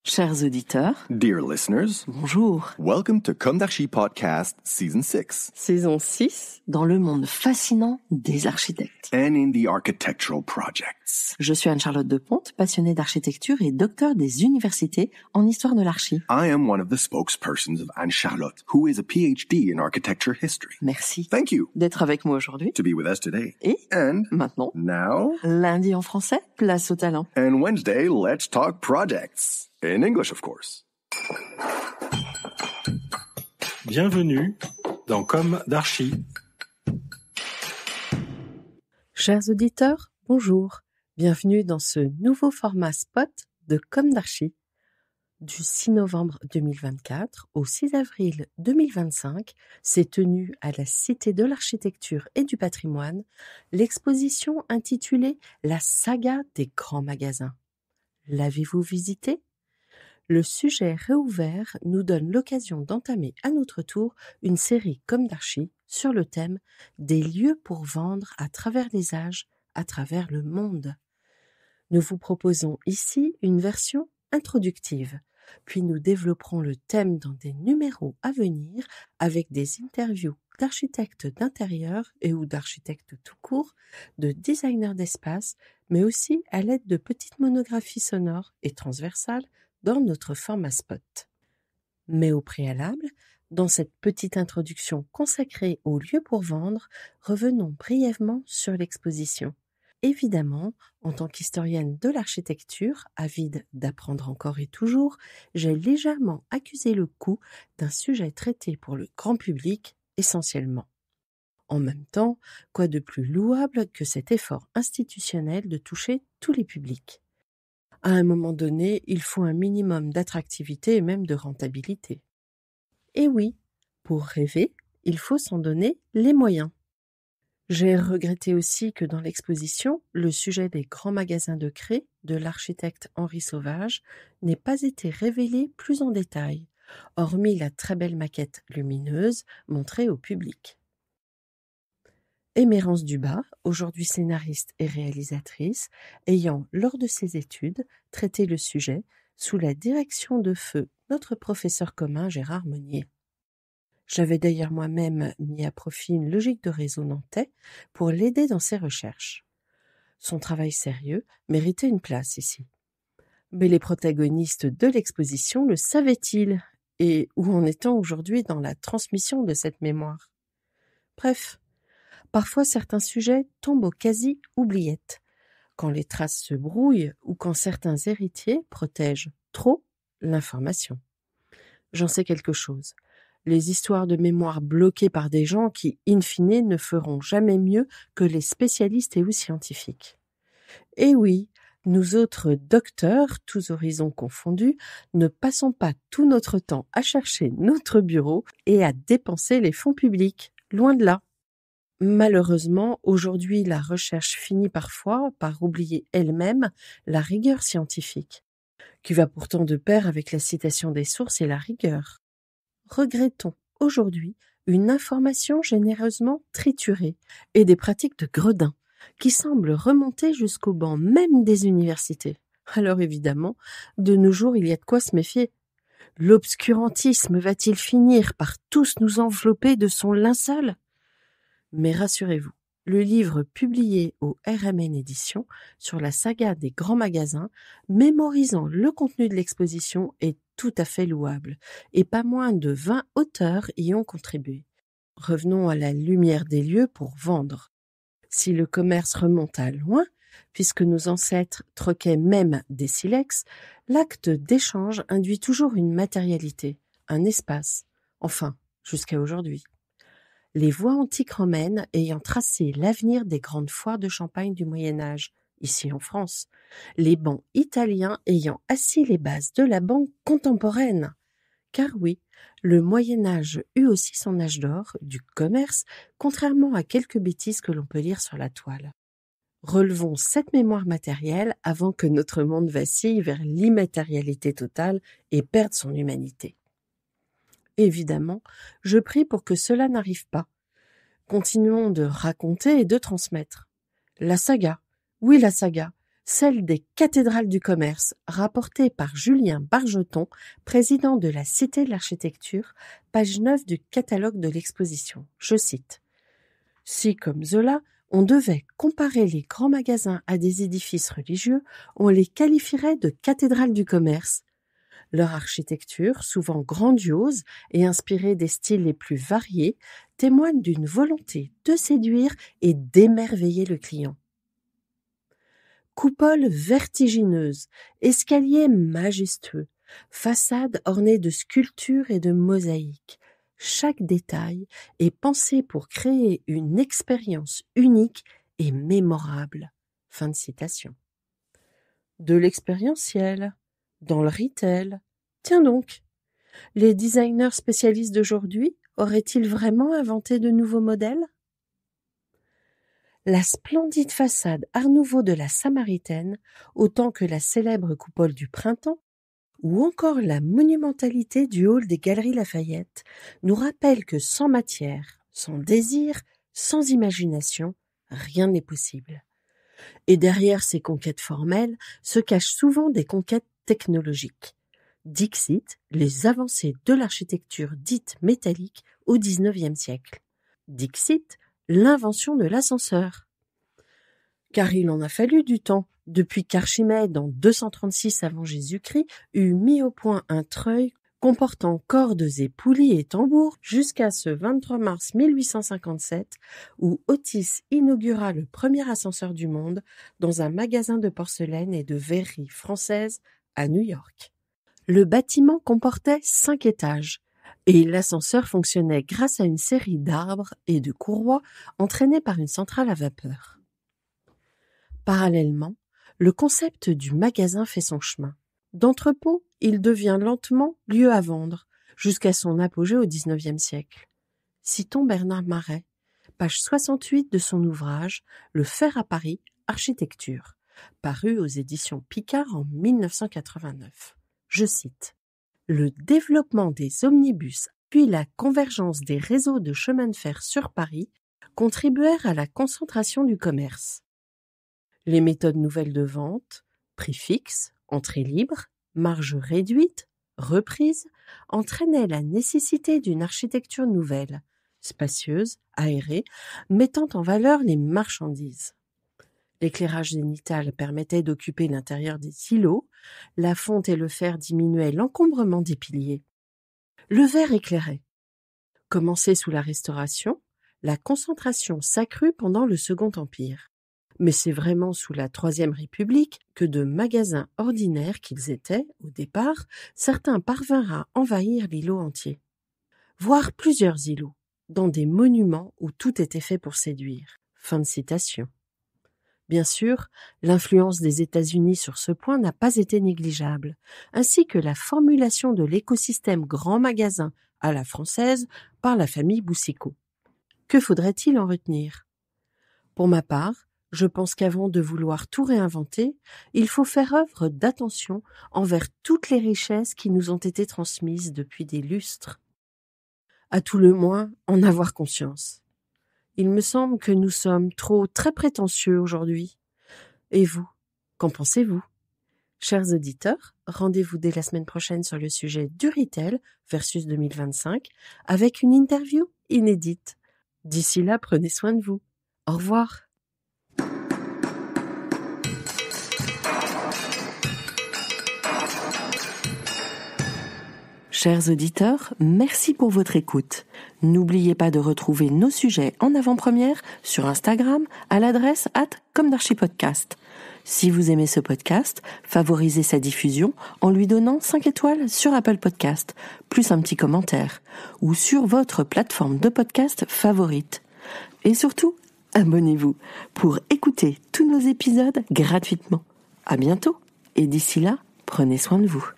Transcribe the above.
Chers auditeurs, Dear listeners, bonjour. welcome to Comme d'Archi Podcast Season 6. Saison 6, dans le monde fascinant des architectes. And in the architectural projects. Je suis Anne-Charlotte Deponte, passionnée d'architecture et docteur des universités en histoire de l'archi. I am one of the spokespersons of Anne-Charlotte, who is a PhD in architecture history. Merci Thank you d'être avec moi aujourd'hui. to be with us today. Et And maintenant, now, lundi en français, place au talent. and Wednesday, let's talk projects. In English, of course. Bienvenue dans Comme d'Archi. Chers auditeurs, bonjour. Bienvenue dans ce nouveau format spot de Comme d'Archi. Du 6 novembre 2024 au 6 avril 2025 s'est tenue à la Cité de l'Architecture et du Patrimoine l'exposition intitulée « La saga des grands magasins ». L'avez-vous visitée ? Le sujet réouvert nous donne l'occasion d'entamer à notre tour une série Comme d'Archi sur le thème des lieux pour vendre à travers les âges, à travers le monde. Nous vous proposons ici une version introductive, puis nous développerons le thème dans des numéros à venir avec des interviews d'architectes d'intérieur et ou d'architectes tout court, de designers d'espace, mais aussi à l'aide de petites monographies sonores et transversales dans notre format spot. Mais au préalable, dans cette petite introduction consacrée aux lieux pour vendre, revenons brièvement sur l'exposition. Évidemment, en tant qu'historienne de l'architecture, avide d'apprendre encore et toujours, j'ai légèrement accusé le coup d'un sujet traité pour le grand public essentiellement. En même temps, quoi de plus louable que cet effort institutionnel de toucher tous les publics ? À un moment donné, il faut un minimum d'attractivité et même de rentabilité. Et oui, pour rêver, il faut s'en donner les moyens. J'ai regretté aussi que dans l'exposition, le sujet des grands magasins de craie de l'architecte Henri Sauvage n'ait pas été révélé plus en détail, hormis la très belle maquette lumineuse montrée au public. Émérance Dubas, aujourd'hui scénariste et réalisatrice, ayant, lors de ses études, traité le sujet sous la direction de feu notre professeur commun Gérard Monnier. J'avais d'ailleurs moi-même mis à profit une logique de réseau nantais pour l'aider dans ses recherches. Son travail sérieux méritait une place ici. Mais les protagonistes de l'exposition le savaient-ils ? Et où en est-on aujourd'hui dans la transmission de cette mémoire ? Bref, parfois certains sujets tombent aux quasi-oubliettes, quand les traces se brouillent ou quand certains héritiers protègent trop l'information. J'en sais quelque chose. Les histoires de mémoire bloquées par des gens qui, in fine, ne feront jamais mieux que les spécialistes et ou scientifiques. Et oui, nous autres docteurs, tous horizons confondus, ne passons pas tout notre temps à chercher notre bureau et à dépenser les fonds publics, loin de là. Malheureusement, aujourd'hui, la recherche finit parfois par oublier elle-même la rigueur scientifique, qui va pourtant de pair avec la citation des sources et la rigueur. Regrettons aujourd'hui une information généreusement triturée et des pratiques de gredin qui semblent remonter jusqu'au banc même des universités. Alors évidemment, de nos jours, il y a de quoi se méfier. L'obscurantisme va-t-il finir par tous nous envelopper de son linceul ? Mais rassurez-vous, le livre publié au RMN Éditions sur la saga des grands magasins, mémorisant le contenu de l'exposition, est tout à fait louable, et pas moins de 20 auteurs y ont contribué. Revenons à la lumière des lieux pour vendre. Si le commerce remonte à loin, puisque nos ancêtres troquaient même des silex, l'acte d'échange induit toujours une matérialité, un espace, enfin, jusqu'à aujourd'hui. Les voies antiques romaines ayant tracé l'avenir des grandes foires de champagne du Moyen-Âge, ici en France, les bancs italiens ayant assis les bases de la banque contemporaine. Car oui, le Moyen-Âge eut aussi son âge d'or du commerce, contrairement à quelques bêtises que l'on peut lire sur la toile. Relevons cette mémoire matérielle avant que notre monde vacille vers l'immatérialité totale et perde son humanité. Évidemment, je prie pour que cela n'arrive pas. Continuons de raconter et de transmettre. La saga, oui la saga, celle des cathédrales du commerce, rapportée par Julien Bargeton, président de la Cité de l'Architecture, page 9 du catalogue de l'exposition. Je cite. « Si, comme Zola, on devait comparer les grands magasins à des édifices religieux, on les qualifierait de cathédrales du commerce. Leur architecture, souvent grandiose et inspirée des styles les plus variés, témoigne d'une volonté de séduire et d'émerveiller le client. Coupoles vertigineuses, escaliers majestueux, façades ornées de sculptures et de mosaïques. Chaque détail est pensé pour créer une expérience unique et mémorable. » Fin de citation. De l'expérientiel, dans le retail. Tiens donc, les designers spécialistes d'aujourd'hui auraient-ils vraiment inventé de nouveaux modèles ? La splendide façade Art Nouveau de la Samaritaine, autant que la célèbre coupole du Printemps, ou encore la monumentalité du hall des Galeries Lafayette, nous rappellent que sans matière, sans désir, sans imagination, rien n'est possible. Et derrière ces conquêtes formelles se cachent souvent des conquêtes technologiques. Dixit, les avancées de l'architecture dite métallique au XIXe siècle. Dixit, l'invention de l'ascenseur. Car il en a fallu du temps, depuis qu'Archimède, en 236 avant Jésus-Christ, eut mis au point un treuil comportant cordes et poulies et tambours jusqu'à ce 23 mars 1857, où Otis inaugura le premier ascenseur du monde dans un magasin de porcelaine et de verrerie française à New York. Le bâtiment comportait 5 étages. Et l'ascenseur fonctionnait grâce à une série d'arbres et de courroies entraînées par une centrale à vapeur. Parallèlement, le concept du magasin fait son chemin. D'entrepôt, il devient lentement lieu à vendre, jusqu'à son apogée au XIXe siècle. Citons Bernard Marais, page 68 de son ouvrage « Le fer à Paris, architecture », paru aux éditions Picard en 1989. Je cite. Le développement des omnibus puis la convergence des réseaux de chemin de fer sur Paris contribuèrent à la concentration du commerce. Les méthodes nouvelles de vente, prix fixe, entrée libre, marge réduite, reprise, entraînaient la nécessité d'une architecture nouvelle, spacieuse, aérée, mettant en valeur les marchandises. L'éclairage zénital permettait d'occuper l'intérieur des îlots, la fonte et le fer diminuaient l'encombrement des piliers. Le verre éclairait. Commencé sous la Restauration, la concentration s'accrut pendant le Second Empire. Mais c'est vraiment sous la Troisième République que de magasins ordinaires qu'ils étaient, au départ, certains parvinrent à envahir l'îlot entier. Voire plusieurs îlots, dans des monuments où tout était fait pour séduire. Fin de citation. Bien sûr, l'influence des États-Unis sur ce point n'a pas été négligeable, ainsi que la formulation de l'écosystème grand magasin à la française par la famille Boucicaut. Que faudrait-il en retenir ? Pour ma part, je pense qu'avant de vouloir tout réinventer, il faut faire œuvre d'attention envers toutes les richesses qui nous ont été transmises depuis des lustres. À tout le moins, en avoir conscience. Il me semble que nous sommes très prétentieux aujourd'hui. Et vous, qu'en pensez-vous ? Chers auditeurs, rendez-vous dès la semaine prochaine sur le sujet du retail versus 2025 avec une interview inédite. D'ici là, prenez soin de vous. Au revoir. Chers auditeurs, merci pour votre écoute. N'oubliez pas de retrouver nos sujets en avant-première sur Instagram à l'adresse @commedarchipodcast. Si vous aimez ce podcast, favorisez sa diffusion en lui donnant 5 étoiles sur Apple Podcast, plus un petit commentaire, ou sur votre plateforme de podcast favorite. Et surtout, abonnez-vous pour écouter tous nos épisodes gratuitement. À bientôt, et d'ici là, prenez soin de vous.